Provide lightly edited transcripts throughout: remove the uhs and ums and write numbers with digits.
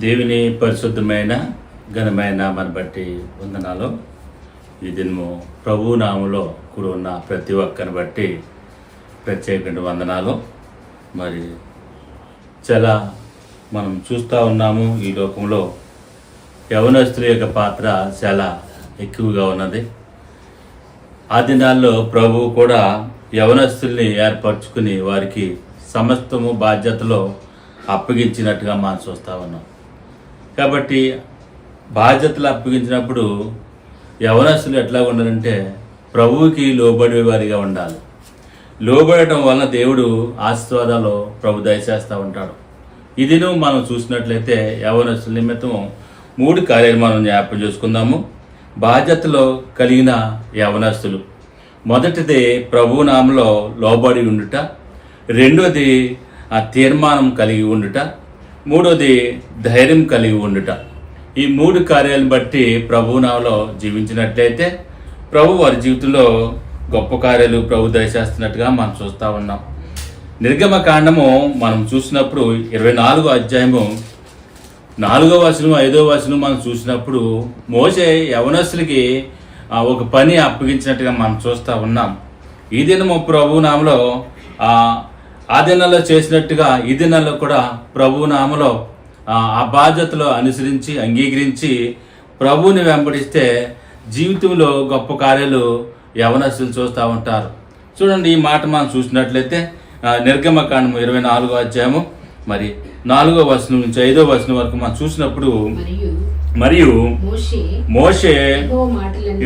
దేవుని పరిశుద్ధమైన ఘనమైన నామాన్ని బట్టి వందనాలు. ఈ దినము ప్రభు నామములో కూడా ఉన్న ప్రతి ఒక్కరిని బట్టి ప్రత్యేకమైన వందనాలు. మరి చాలా మనం చూస్తూ ఉన్నాము, ఈ లోకంలో యవనస్తుల యొక్క పాత్ర చాలా ఎక్కువగా ఉన్నది. ఆ దినాల్లో ప్రభువు కూడా యవనస్తుల్ని ఏర్పరచుకుని వారికి సమస్తము బాధ్యతలో అప్పగించినట్టుగా మనం చూస్తూ ఉన్నాం. కాబట్టి బాధ్యతలు అప్పగించినప్పుడు యవనస్తులు ఎట్లా ఉండాలంటే ప్రభువుకి లోబడే వారిగా ఉండాలి. లోబడటం వలన దేవుడు ఆశీర్వాదాలు ప్రభు దయచేస్తూ ఉంటాడు. ఇదిను మనం చూసినట్లయితే యవనస్తుల నిమిత్తం 3 కార్యాలు మనం జ్ఞాపకం చేసుకుందాము. బాధ్యతలో కలిగిన యవనస్తులు. మొదటిది ప్రభు నామములో లోబడి ఉండుట, రెండోది తీర్మానం కలిగి ఉండుట, మూడోది ధైర్యం కలిగి ఉండుట. ఈ 3 కార్యాలను బట్టి ప్రభు నామములో జీవించినట్లయితే ప్రభు వారి జీవితంలో గొప్ప కార్యాలు ప్రభు దయచేస్తున్నట్టుగా మనం చూస్తూ ఉన్నాం. నిర్గమకాండము మనం చూసినప్పుడు 24వ అధ్యాయము 4వ వచనం 5వ వచనం మనం చూసినప్పుడు మోషే యవనస్తులకి ఒక పని అప్పగించినట్టుగా మనం చూస్తూ ఉన్నాం. ఈ దినము ప్రభు నామములో ఆ దినాల్లో చేసినట్టుగా ఈ దినాల్లో కూడా ప్రభు నామములో ఆ బాధ్యతలో అనుసరించి అంగీకరించి ప్రభువుని వెంబడిస్తే జీవితంలో గొప్ప కార్యాలు యవనస్తులు చూస్తూ ఉంటారు. చూడండి, ఈ మాట మనం చూసినట్లయితే నిర్గమకాండము 24వ అధ్యాయము మరి 4వ వచనం నుంచి 5వ వచనం వరకు మనం చూసినప్పుడు మరియు మోషే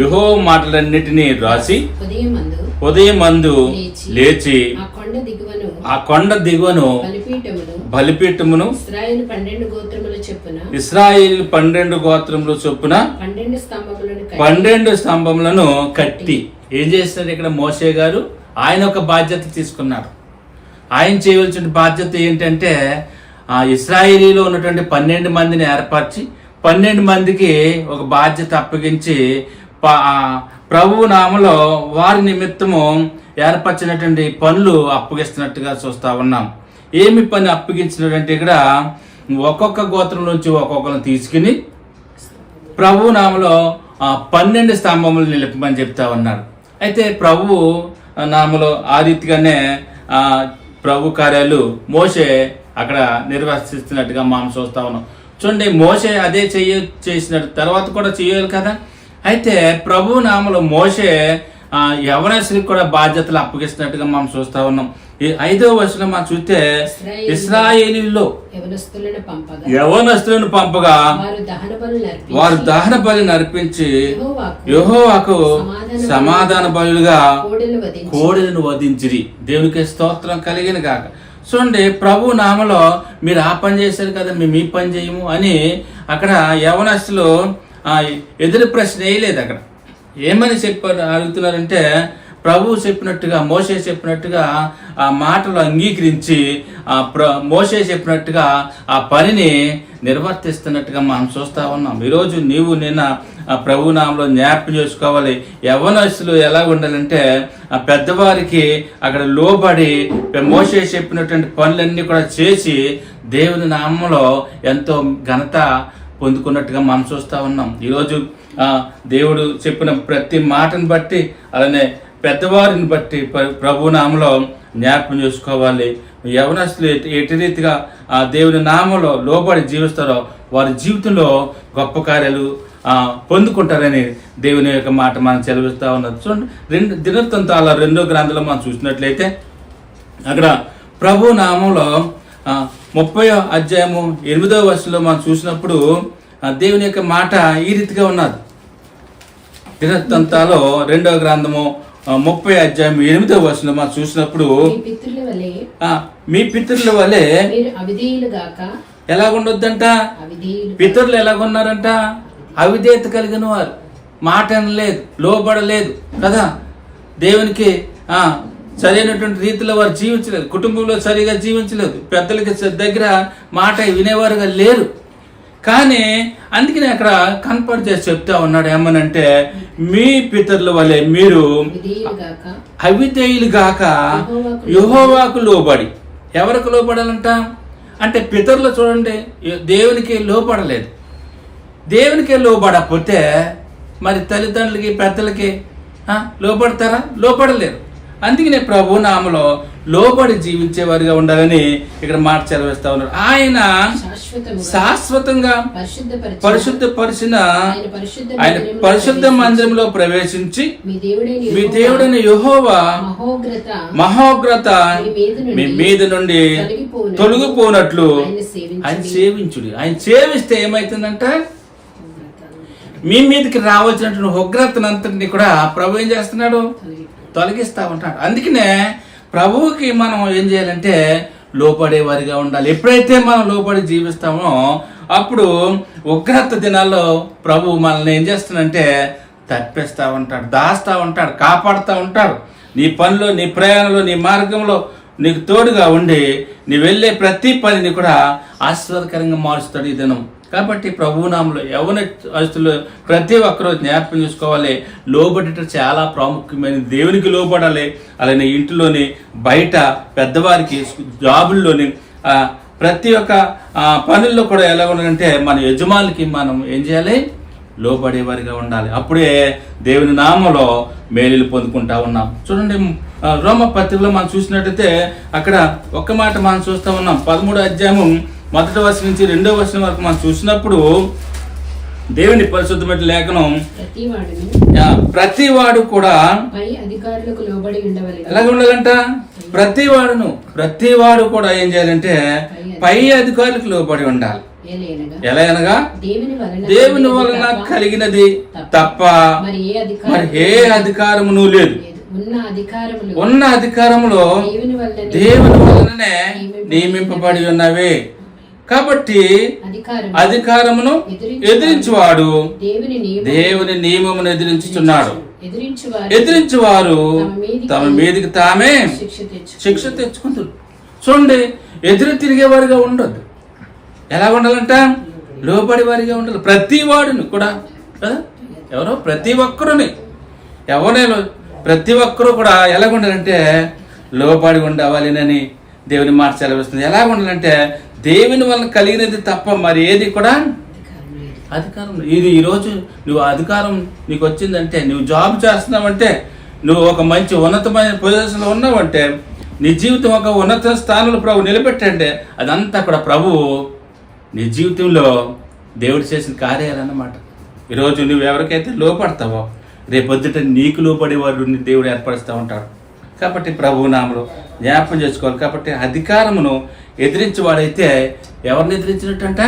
యెహోవా మాటలన్నిటినీ రాసి ఉదయమందు లేచి ఆ కొండ దిగువను బలిపీఠమును ఇశ్రాయేలు 12 గోత్రముల చొప్పున 12 స్తంభములను కట్టి ఏం చేస్తారు ఇక్కడ మోషే గారు? ఆయన ఒక బాధ్యత తీసుకున్నారు. ఆయన చేయవలసిన బాధ్యత ఏంటంటే ఇశ్రాయేలీలో ఉన్నటువంటి 12 మందిని ఏర్పరిచి 12 మందికి ఒక బాధ్యత అప్పగించి ప్రభు నామములో వారి నిమిత్తము ఏర్పరిచినటువంటి పనులు అప్పగిస్తున్నట్టుగా చూస్తూ ఉన్నాం. ఏమి పని అప్పగించినటువంటి ఇక్కడ ఒక్కొక్క గోత్రం నుంచి ఒక్కొక్కరిని తీసుకుని ప్రభు నామములో 12 స్తంభములు నిలపమని చెప్తా ఉన్నారు. అయితే ప్రభు నామములో ఆ రీతిగానే ప్రభు కార్యాలు మోషే అక్కడ నిర్వర్తిస్తున్నట్టుగా మనం చూస్తా ఉన్నాం. చూడండి, మోషే అదే చేసినట్టు తర్వాత కూడా చేయాలి కదా. అయితే ప్రభు నామములో మోషే యవనస్తులకు కూడా బాధ్యతలు అప్పగిస్తున్నట్టుగా మనం చూస్తా ఉన్నాం. ఈ 5వ వచనం మనం చూస్తే ఇశ్రాయేలీల్లో యవనస్తులను పంపగా వారు దహన బలి నర్పించి యెహోవాకు సమాధాన బలులుగా కోడెలను వధించిరి. దేవునికి స్తోత్రం కలిగిన గాక. చూడండి, ప్రభు నామలో మీరు ఆ పని చేశారు కదా, మేము ఈ పని చేయము అని అక్కడ యవనస్తులు ఎదురు ప్రశ్న వేయలేదు. అక్కడ ఏమని అడుగుతున్నారంటే ప్రభు చెప్పినట్టుగా మోషే చెప్పినట్టుగా ఆ మాటలు అంగీకరించి మోషే చెప్పినట్టుగా ఆ పనిని నిర్వర్తిస్తున్నట్టుగా మనం చూస్తూ ఉన్నాం. ఈరోజు నీవు నిన్న ప్రభు నామంలో జ్ఞాపకం చేసుకోవాలి. యవ్వనస్తులు ఎలా ఉండాలంటే పెద్దవారికి అక్కడ లోబడి మోషే చెప్పినటువంటి పనులన్నీ కూడా చేసి దేవుని నామంలో ఎంతో ఘనత పొందుకున్నట్టుగా మనం చూస్తూ ఉన్నాం. ఈరోజు దేవుడు చెప్పిన ప్రతి మాటను బట్టి అలానే పెద్దవారిని బట్టి ప్రభు నామములో జ్ఞాపకం చేసుకోవాలి. యవనస్తులు ఎటు రీతిగా దేవుని నామంలో లోబడి జీవిస్తారో వారి జీవితంలో గొప్ప కార్యాలు పొందుకుంటారని దేవుని యొక్క మాట మనం చెలవిస్తూ ఉన్నది. చూడండి, దినవృత్తాంతాల 2వ గ్రంథంలో మనం చూసినట్లయితే అక్కడ ప్రభు నామంలో 30వ అధ్యాయము 8వ వచనంలో మనం చూసినప్పుడు దేవుని యొక్క మాట ఈ రీతిగా ఉన్నది. దినవృత్తాంతాలో 2వ గ్రంథము 30వ అధ్యాయం 8వ వచనం మనం చూసినప్పుడు మీ పితరుల వలె ఎలాగుండొద్దంట? పితరులు ఎలాగున్నారంట? అవిధేయత కలిగిన వారు, మాట అనలేదు, లోబడలేదు కదా, దేవునికి సరైనటువంటి రీతిలో వారు జీవించలేదు, కుటుంబంలో సరిగా జీవించలేదు, పెద్దలకి దగ్గర మాట వినేవారుగా లేరు. కానీ అందుకని అక్కడ కన్ఫర్మ్ చేసి చెప్తా ఉన్నాడు ఏమనంటే, మీ పితరుల వలె మీరు అవిధేయులు గాక యెహోవాకు లోబడి. ఎవరికి లోబడాలంట? అంటే పితరులు చూడండి దేవునికి లోపడలేదు. దేవునికి లోపడకపోతే మరి తల్లిదండ్రులకి పెద్దలకి లోపడతారా? లోపడలేరు. అందుకనే ప్రభు నామలో లోబడి జీవించేవారిగా ఉండాలని ఇక్కడ మాట సెలవిస్తా ఉన్నారు. ఆయన శాశ్వతంగా పరిశుద్ధపరిచిన ఆయన పరిశుద్ధ మందిరంలో ప్రవేశించి మీ దేవుడైన యెహోవా మహోగ్రత మీ మీద నుండి తొలగిపోనట్లు ఆయన సేవించుడి. ఆయన సేవిస్తే ఏమైతుందంట? మీ మీదకి రావాల్సినటువంటి ఉగ్రతనంతటిని కూడా ప్రభు ఏం చేస్తున్నాడు? తొలగిస్తా ఉంటాడు. అందుకనే ప్రభువుకి మనం ఏం చేయాలంటే లోపడే వారిగా ఉండాలి. ఎప్పుడైతే మనం లోపడి జీవిస్తామో అప్పుడు ఉగ్రత దినాల్లో ప్రభు మనల్ని ఏం చేస్తాడంటే తప్పిస్తా ఉంటాడు, దాస్తా ఉంటాడు, కాపాడుతూ ఉంటాడు. నీ పనిలో, నీ ప్రయాణంలో, నీ మార్గంలో నీకు తోడుగా ఉండి నీ వెళ్ళే ప్రతి పనిని కూడా ఆశీర్వాదకరంగా మారుస్తాడు ఈ దినం. కాబట్టి ప్రభునామంలో యవ్వనస్తులు ప్రతి ఒక్కరూ జ్ఞాపకం చేసుకోవాలి. లోబడట చాలా ప్రాముఖ్యమైనది. దేవునికి లోబడాలి. అలానే ఇంటిలోని, బయట, పెద్దవారికి, జాబుల్లోని, ప్రతి ఒక్క పనుల్లో కూడా ఎలా ఉండాలంటే మన యజమానికి మనం ఏం చేయాలి? లోబడేవారిగా ఉండాలి. అప్పుడే దేవుని నామంలో మేలులు పొందుకుంటా ఉన్నాం. చూడండి, రోమ పత్రికలో మనం చూసినట్టయితే అక్కడ ఒక్క మాట మనం చూస్తూ ఉన్నాం. 13వ అధ్యాయము 1వ వచనం నుంచి 2వ వచనం వరకు మనం చూసినప్పుడు దేవుని పరిశుద్ధమైన లేఖనం ప్రతి వాడు కూడా ఎలాగ ఉండాలంట? ప్రతి వాడు కూడా ఏం చేయాలంటే పై అధికారులకు లోబడి ఉండాలి. ఎలా అనగా దేవుని వలన కలిగినది తప్ప మరి ఏ అధికారమును లేదు. ఉన్న అధికారములో దేవుని వలననే నియమింపబడి ఉన్నవే. కాబట్టి అధికారమును ఎదిరించువాడు దేవుని నియమమును ఎదిరించుచున్నాడు. ఎదిరించువారు తమ మీదకి తామే శిక్ష తెచ్చుకుంటారు. చూడండి, ఎదురు తిరిగేవారిగా ఉండొద్దు. ఎలా ఉండాలంట? లోబడి వారిగా ఉండాలి. ప్రతి వాడిని కూడా కదా, ఎవరో ప్రతి ఒక్కరుని ఎవరైనా ప్రతి ఒక్కరూ కూడా ఎలా ఉండాలంటే లోబడి ఉండవాలని దేవుని మాట సెలవిస్తుంది. ఎలా ఉండాలంటే దేవుని వలన కలిగినది తప్ప మరి ఏది కూడా అధికారం. ఇది ఈరోజు నువ్వు అధికారం నీకు వచ్చిందంటే, నువ్వు జాబ్ చేస్తున్నావంటే, నువ్వు ఒక మంచి ఉన్నతమైన పొజిషన్లో ఉన్నావంటే, నీ జీవితం ఒక ఉన్నత స్థానంలో ప్రభు నిలబెట్టంటే అదంతా కూడా ప్రభువు నీ జీవితంలో దేవుడు చేసిన కార్యాలన్నమాట. ఈరోజు నువ్వు ఎవరికైతే లోపడతావో రేపొద్దుట నీకు లోపడేవాడు దేవుడు ఏర్పరుస్తూ ఉంటాడు. కాబట్టి ప్రభు నామములో జ్ఞాపకం చేసుకోవాలి. కాబట్టి అధికారమును ఎదిరించేవాడైతే ఎవరిని ఎదిరించినట్టంట?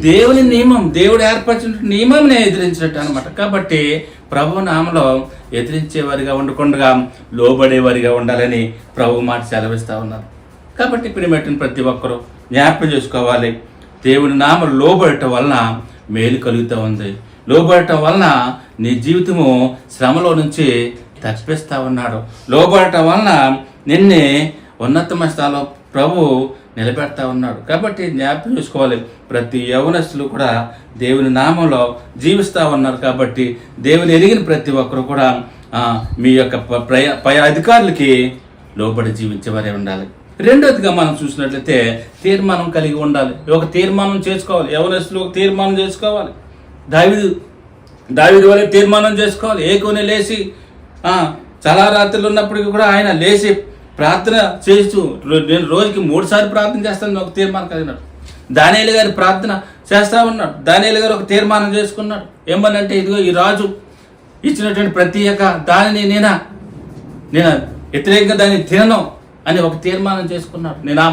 దేవుని నియమం, దేవుడు ఏర్పరిచిన నియమంనే ఎదిరించినట్టు అనమాట. కాబట్టి ప్రభు నామలో ఎదిరించేవారిగా ఉండకుండా లోబడేవారిగా ఉండాలని ప్రభు మాట సెలవిస్తూ ఉన్నారు. కాబట్టి ప్రియమైన ప్రతి ఒక్కరూ జ్ఞాపకం చేసుకోవాలి. దేవుని నామం లోబడటం వలన మేలు కలుగుతూ ఉంది. లోబడటం వలన నీ జీవితము శ్రమలో నుంచి తప్పిస్తా ఉన్నాడు. లోబడటం వలన నిన్నే ఉన్నతమైన స్థానంలో ప్రభు నిలబెడతా ఉన్నాడు. కాబట్టి జ్ఞాపకం చేసుకోవాలి. ప్రతి యవ్వనస్తులు కూడా దేవుని నామంలో జీవిస్తూ ఉన్నారు. కాబట్టి దేవుని ఎరిగిన ప్రతి ఒక్కరు కూడా మీ యొక్క పై అధికారులకి లోబడి జీవించేవారే ఉండాలి. రెండోదిగా మనం చూసినట్లయితే తీర్మానం కలిగి ఉండాలి. ఒక తీర్మానం చేసుకోవాలి. యవ్వనస్తులు ఒక తీర్మానం చేసుకోవాలి. దావీదు వలె తీర్మానం చేసుకోవాలి. ఏకోనే లేచి చాలా రాత్రులు ఉన్నప్పటికీ కూడా ఆయన లేచి ప్రార్థన చేస్తూ నేను రోజుకి 3 సార్లు ప్రార్థన చేస్తాను ఒక తీర్మానం కలిగినాడు. దానియేలు గారి ప్రార్థన చేస్తా ఉన్నాడు. దానియేలు గారు ఒక తీర్మానం చేసుకున్నాడు. ఏమనంటే ఇదిగో ఈ రాజు ఇచ్చినటువంటి ప్రతి ఒక్క దానిని నేను వ్యతిరేకంగా దాన్ని తినను అని ఒక తీర్మానం చేసుకున్నాడు. నేను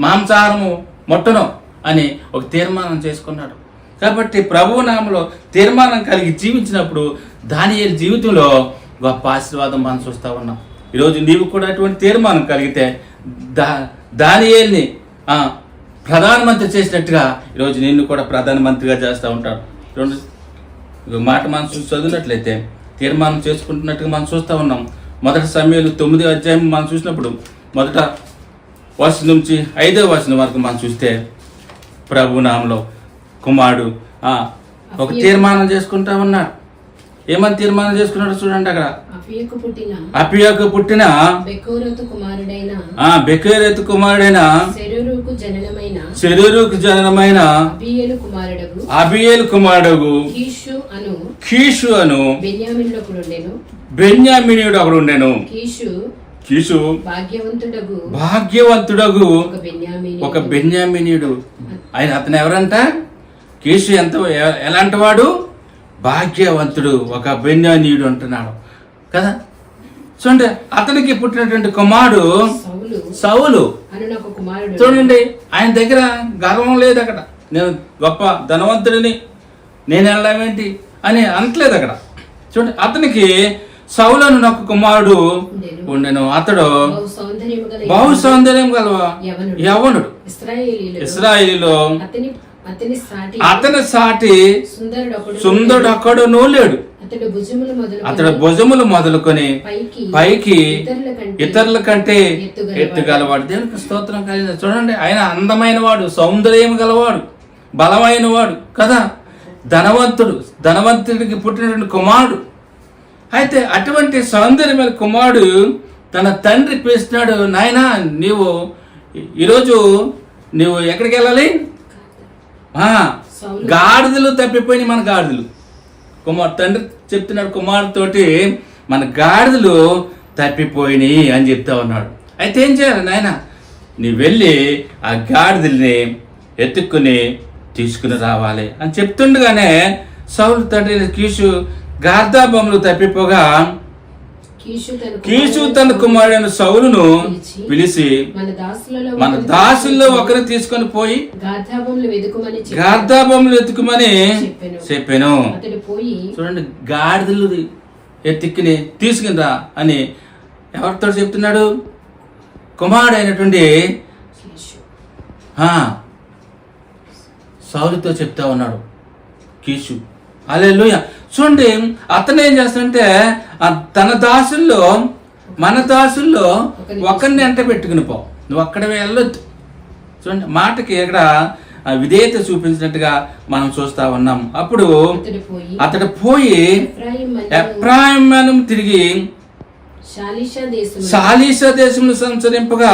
మాంసాహారము మొట్టను అని ఒక తీర్మానం చేసుకున్నాడు. కాబట్టి ప్రభువు నామములో తీర్మానం కలిగి జీవించినప్పుడు దానియేలు జీవితంలో గొప్ప ఆశీర్వాదం మనం చూస్తూ ఉన్నాం. ఈరోజు నీవు కూడా అటువంటి తీర్మానం కలిగితే దానియేలుని ప్రధానమంత్రి చేసినట్టుగా ఈరోజు నిన్ను కూడా ప్రధానమంత్రిగా చేస్తూ ఉంటాడు. మాట మనం చదివినట్లయితే తీర్మానం చేసుకుంటున్నట్టుగా మనం చూస్తూ ఉన్నాం. 1 సమూయేలు 9వ అధ్యాయం మనం చూసినప్పుడు 1వ వచనం నుంచి 5వ వచనం వరకు మనం చూస్తే ప్రభు నామములో కుమారుడు ఒక తీర్మానం చేసుకుంటా ఉన్నాడు. ఏమని తీర్మానం చేసుకున్నాడు చూడండి. అక్కడ అపియాకు పుట్టిన బెకోరెతు కుమారుడైన జననమైన అబీయేలు కుమారుడగు కీషు అను బెన్యామీనుడు ఒకడు ఉండెను. కీషు భాగ్యవంతుడగు ఒక బెన్యామీనుడు. అతను ఎవరంట? కీషు ఎలాంటి వాడు? భాగ్యవంతుడు, ఒక బెన్యామీనుడు అంటున్నాడు కదా. చూడండి, అతనికి పుట్టినటువంటి కుమారుడు సౌలు. చూడండి, ఆయన దగ్గర గర్వం లేదు. అక్కడ నేను గొప్ప ధనవంతుడిని, నేను వెళ్ళామేంటి అని అనట్లేదు అక్కడ. చూడండి, అతనికి సౌలు అని ఒక కుమారుడు ఉండెను. అతడు బహు సౌందర్యం గల యవనుడు. ఇశ్రాయేలులో అతని సాటి సుందరుడు అక్కడునూ లేడు. అతడు భుజములు మొదలుకొని పైకి ఇతరుల కంటే ఎత్తుగలవాడు. దేవునికి స్తోత్రం కలిగిన. చూడండి, ఆయన అందమైన వాడు, సౌందర్యం గలవాడు, బలమైన వాడు కదా. ధనవంతుడికి పుట్టినటువంటి కుమారుడు. అయితే అటువంటి సౌందర్యమైన కుమారుడు తన తండ్రి పిలుస్తున్నాడు, నాయనా నీవు ఈరోజు నువ్వు ఎక్కడికి వెళ్ళాలి? గాడిదలు తప్పిపోయినాయి మన గాడిదలు. తండ్రి చెప్తున్నాడు కుమారుడితోటి, మన గాడిదలు తప్పిపోయినాయి అని చెప్తా ఉన్నాడు. అయితే ఏం చేయాలి నాయన? నీ వెళ్ళి ఆ గాడిదల్ని ఎత్తుక్కుని తీసుకుని రావాలి అని చెప్తుండగానే సౌలు తండ్రి కీషు గార్దాబములు తప్పిపోగా కీషు తన కుమారుడైన సౌలును పిలిచి మన దాసుల్లో ఒకరు తీసుకొని పోయి గార్దాబములు వెతుకుమని చెప్పాను. చూడండి, గాడిదలు ఎత్తిక్కిని తీసుకుని రా అని ఎవరితో చెప్తున్నాడు? కుమారుడైనటువంటి సౌలుతో చెప్తా ఉన్నాడు కీషు. హల్లెలూయా. చూడండి, అతను ఏం చేస్తాడంటే తన దాసుల్లో మన దాసుల్లో ఒకరిని ఎంట పెట్టుకుని పో, నువ్వు అక్కడ వెళ్ళొద్దు. చూడండి, మాటకి ఇక్కడ విధేయత చూపించినట్టుగా మనం చూస్తా ఉన్నాం. అప్పుడు అతడు పోయి ఎఫ్రాయిము తిరిగి షాలీషా దేశంలో సంచరింపగా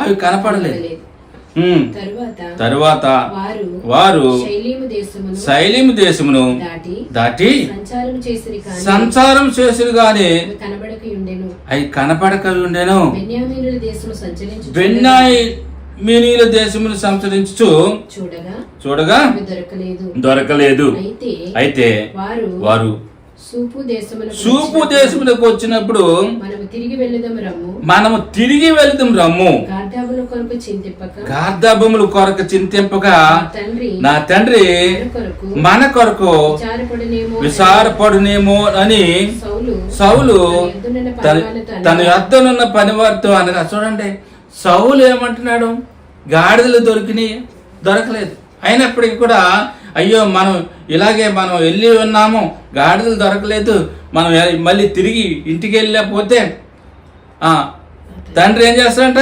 అవి కనపడలేదు. తరువాత వారు శైలీము దేశమును దాటి సంచారం చేసిరు గాని అవి కనపడక ఉండెను. బెన్యామీనీయుల దేశమును సంచరించు చూడగా దొరకలేదు. అయితే వారు సూపు దేశములకు వచ్చినప్పుడు మనము తిరిగి వెళదాం రమ్ము. గార్దాబముల కొరకు చింతింపగా నా తండ్రి మన కొరకు విచారపడునేమో అని సౌలు తన యొద్దనున్న పనివారితో అనగా. చూడండి, సౌలు ఏమంటున్నాడు? గాడిదలు దొరకలేదు. అయినప్పటికీ కూడా అయ్యో మనం ఇలాగే మనం వెళ్ళి ఉన్నాము, గాడిదలు దొరకలేదు, మనం మళ్ళీ తిరిగి ఇంటికి వెళ్ళలేకపోతే తండ్రి ఏం చేస్తాడంట?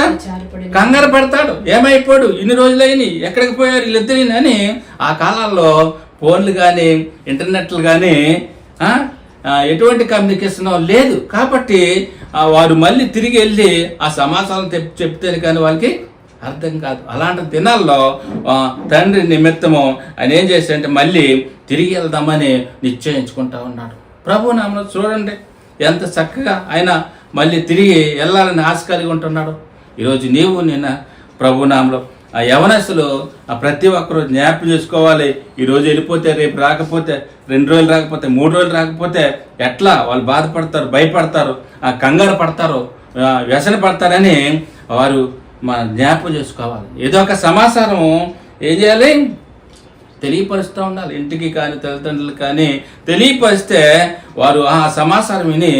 కంగారు పడతాడు. ఏమైపోయాడు, ఇన్ని రోజులైన ఎక్కడికి పోయారు వీళ్ళిద్దరిని అని. ఆ కాలాల్లో ఫోన్లు కానీ ఇంటర్నెట్లు కానీ ఎటువంటి కమ్యూనికేషన్ లేదు. కాబట్టి వారు మళ్ళీ తిరిగి వెళ్ళి ఆ సమాచారం చెప్తేనే కానీ వాళ్ళకి అర్థం కాదు. అలాంటి దినాల్లో తండ్రి నిమిత్తము ఆయన ఏం చేశాడంటే మళ్ళీ తిరిగి వెళ్దామని నిశ్చయించుకుంటా ఉన్నాడు. ప్రభు నామమున చూడండి ఎంత చక్కగా ఆయన మళ్ళీ తిరిగి వెళ్ళాలని ఆశ కలిగి ఉంటున్నాడు. ఈరోజు నీవు నిన్న ప్రభు నామములో ఆ యవనస్తులు ప్రతి ఒక్కరు జ్ఞాపకం చేసుకోవాలి. ఈరోజు వెళ్ళిపోతే రేపు రాకపోతే, 2 రోజులు రాకపోతే, 3 రోజులు రాకపోతే ఎట్లా వాళ్ళు బాధపడతారు, భయపడతారు, కంగారు పడతారు, వ్యసన పడతారని వారు మనం జ్ఞాపకం చేసుకోవాలి. ఏదో ఒక సమాచారం ఏం చేయాలి? తెలియపరుస్తూ ఉండాలి. ఇంటికి కానీ తల్లిదండ్రులు కానీ తెలియపరిస్తే వారు ఆ సమాచారం విని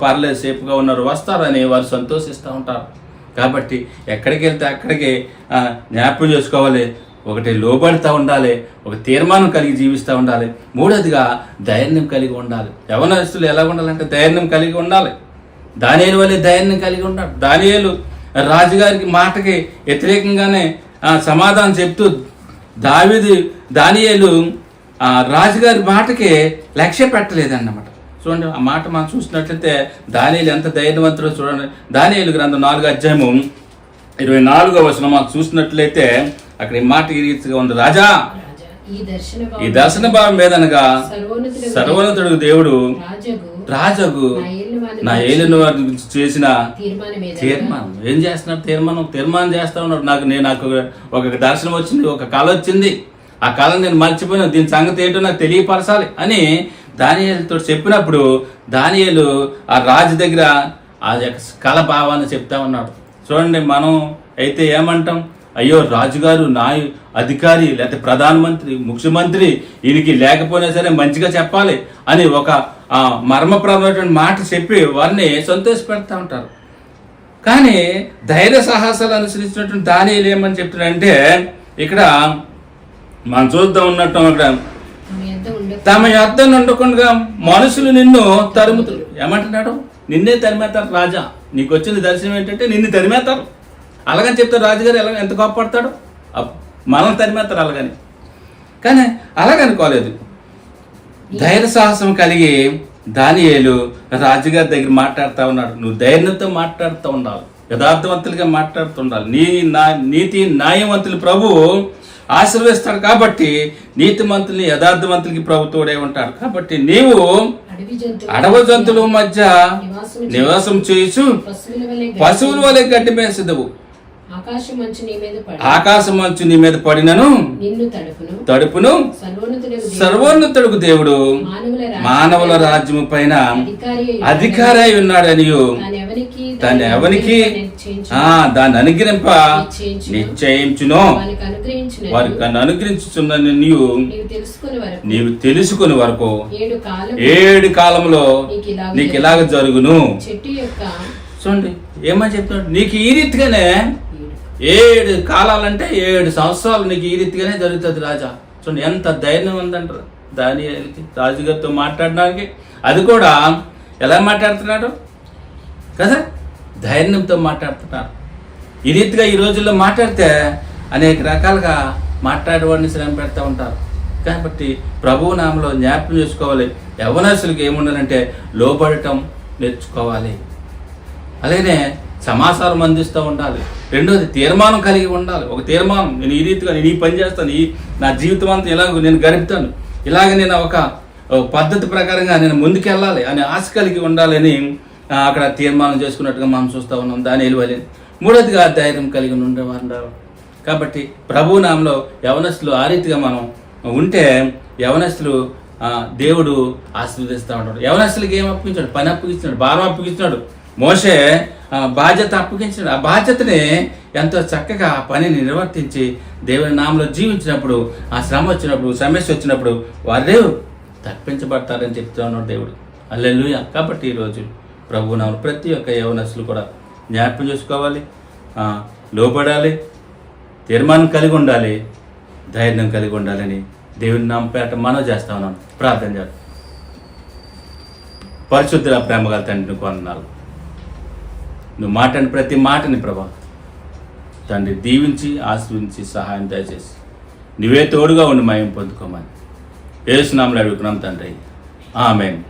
పర్లేదు సేఫ్గా ఉన్నారు వస్తారని వారు సంతోషిస్తూ ఉంటారు. కాబట్టి ఎక్కడికి వెళ్తే అక్కడికి జ్ఞాపకం చేసుకోవాలి. ఒకటి లోబడుతూ ఉండాలి, ఒక తీర్మానం కలిగి జీవిస్తూ ఉండాలి. మూడోదిగా ధైర్యం కలిగి ఉండాలి. యవనస్తులు ఎలా ఉండాలంటే ధైర్యం కలిగి ఉండాలి. దానియేలు వల్లే ధైర్యం కలిగి ఉండాలి. దానియేలు రాజుగారికి మాటకి వ్యతిరేకంగానే సమాధానం చెప్తూ దానియేలు రాజుగారి మాటకి లక్ష్య పెట్టలేదన్నమాట. చూడండి, ఆ మాట మనం చూసినట్లయితే దానియేలు ఎంత ధైర్యవంతుడో చూడండి. దానియేలు గ్రంథం 4వ అధ్యాయము 24వ వచనం మనం చూసినట్లయితే అక్కడ ఈ మాట ఈ రీతిగా ఉంది. రాజా, ఈ దర్శన భావం మీదనగా సర్వోన్నతుడు దేవుడు రాజగు నా ఏలిన వారి గురించి చేసిన తీర్మానం. ఏం చేస్తున్నారు? తీర్మానం చేస్తా ఉన్నాడు. నాకు ఒక దర్శనం వచ్చింది, ఒక కళ వచ్చింది, ఆ కళ నేను మర్చిపోయినా, దీని సంగతి ఏంటో నాకు తెలియపరచాలి అని దానియేలుతో చెప్పినప్పుడు దానియేలు ఆ రాజు దగ్గర ఆ యొక్క కళ భావాన్ని చెప్తా ఉన్నాడు. చూడండి, మనం అయితే ఏమంటాం? అయ్యో, రాజుగారు అధికారి లేకపోతే ప్రధానమంత్రి, ముఖ్యమంత్రి, ఈయనకి లేకపోయినా సరే మంచిగా చెప్పాలి అని ఒక మర్మప్రదమైనటువంటి మాట చెప్పి వారిని సంతోషపెడతా ఉంటారు. కానీ ధైర్య సాహసాలు అనుసరించినటువంటి దానియేలు ఏమని చెప్తున్నాడంటే, ఇక్కడ మనం చూద్దాం ఉన్నట్టు అక్కడ తమ యొద్ద ఉండకుండా మనుషులు నిన్ను తరుముతులు. ఏమంటున్నాడు? నిన్నే తరిమేస్తారు రాజా, నీకు వచ్చిన దర్శనం ఏంటంటే నిన్ను తరిమేస్తారు. అలాగని చెప్తారు రాజుగారు ఎలా ఎంత కోపడతాడు, మనం తరిమేస్తారు అలాగని. కానీ అలాగనుకోలేదు. ధైర్య సాహసం కలిగి దానియేలు రాజుగారి దగ్గర మాట్లాడుతూ ఉన్నాడు. నువ్వు ధైర్యంతో మాట్లాడుతూ ఉండాలి, యథార్థవంతులుగా మాట్లాడుతూ ఉండాలి. నీతి న్యాయవంతులు ప్రభు ఆశీర్వదిస్తాడు కాబట్టి నీతిమంతుల్ని యథార్థవంతులకి ప్రభు తోడే ఉంటాడు. కాబట్టి నీవు అడవి జంతువుల మధ్య నివాసం చేయుచు పశువుల వలె గడ్డి మేసిదవు. ఆకాశం మంచు నీ మీద పడినను తడుపును సర్వోన్నతుడు దేవుడు మానవుల రాజ్యము పైన అధికారి అయి ఉన్నాడనియు దాన్ని ఎవరికి దాన్ని అనుగ్రహింప నిశ్చయించును వారికి అనుగ్రహించుచున్న నీవు తెలుసుకుని వరకు 7 కాలంలో నీకు ఇలాగ జరుగును. చూడండి ఏమని చెప్తున్నాడు? నీకు ఈ రీతిగానే 7 కాలాలంటే 7 సంవత్సరాలు నీకు ఈ రీతిగానే జరుగుతుంది రాజా. చూడండి ఎంత ధైర్యం ఉందంటారు దానియేలుకి రాజుగారితో మాట్లాడడానికి. అది కూడా ఎలా మాట్లాడుతున్నాడు కదా, ధైర్యంతో మాట్లాడుతున్నారు. ఈ రీతిగా ఈ రోజుల్లో మాట్లాడితే అనేక రకాలుగా మాట్లాడేవాడిని శ్రమ పెడతా ఉంటారు. కాబట్టి ప్రభువు నామలో జ్ఞాపకం చేసుకోవాలి. యవ్వనస్తులకు ఏముండాలంటే లోబడటం నేర్చుకోవాలి, అలాగే సమాచారం అందిస్తూ ఉండాలి. రెండోది తీర్మానం కలిగి ఉండాలి. ఒక తీర్మానం, నేను ఈ రీతిగా నేను ఈ పని చేస్తాను, నా జీవితం అంతా ఇలాగ నేను గడుపుతాను, ఇలాగ నేను ఒక పద్ధతి ప్రకారంగా నేను ముందుకెళ్ళాలి అనే ఆశ కలిగి ఉండాలని అక్కడ తీర్మానం చేసుకున్నట్టుగా మనం చూస్తూ ఉన్నాం దానియేలు వలె. మూడోదిగా ధైర్యం కలిగి ఉండేవారు. కాబట్టి ప్రభు నామంలో యవనస్తులు ఆ రీతిగా మనం ఉంటే యవనస్తులు దేవుడు ఆశీర్వదిస్తూ ఉంటాడు. యవనస్తులకి ఏం అప్పగించాడు? పని అప్పగించినాడు, భారం అప్పగించినాడు. మోషే బాధ్యత అప్పగించాడు. ఆ బాధ్యతని ఎంతో చక్కగా పనిని నిర్వర్తించి దేవుని నామంలో జీవించినప్పుడు, ఆ శ్రమ వచ్చినప్పుడు, సమస్య వచ్చినప్పుడు వారు తప్పించబడతారని చెప్తూ ఉన్నాడు దేవుడు. హల్లెలూయా. కాబట్టి ఈరోజు ప్రభు నామములో ప్రతి ఒక్క యవనస్తులు కూడా జ్ఞాపకం చేసుకోవాలి, లోపడాలి, తీర్మానం కలిగి ఉండాలి, ధైర్యం కలిగి ఉండాలని దేవుని నామం పేరట మనం చేస్తా ఉన్నాం. ప్రార్థన చేద్దాం. పరిశుద్ధుల ప్రేమగల తండ్రి కొన్నాళ్ళు నువ్వు మాట్లాడిన ప్రతి మాటని ప్రభా తండ్రి దీవించి ఆశీర్వించి సహాయం దయచేసి నువ్వే తోడుగా ఉండి మయం పొందుకోమని యేసు నామములో అడుగుతున్నాం తండ్రి. ఆమేన్.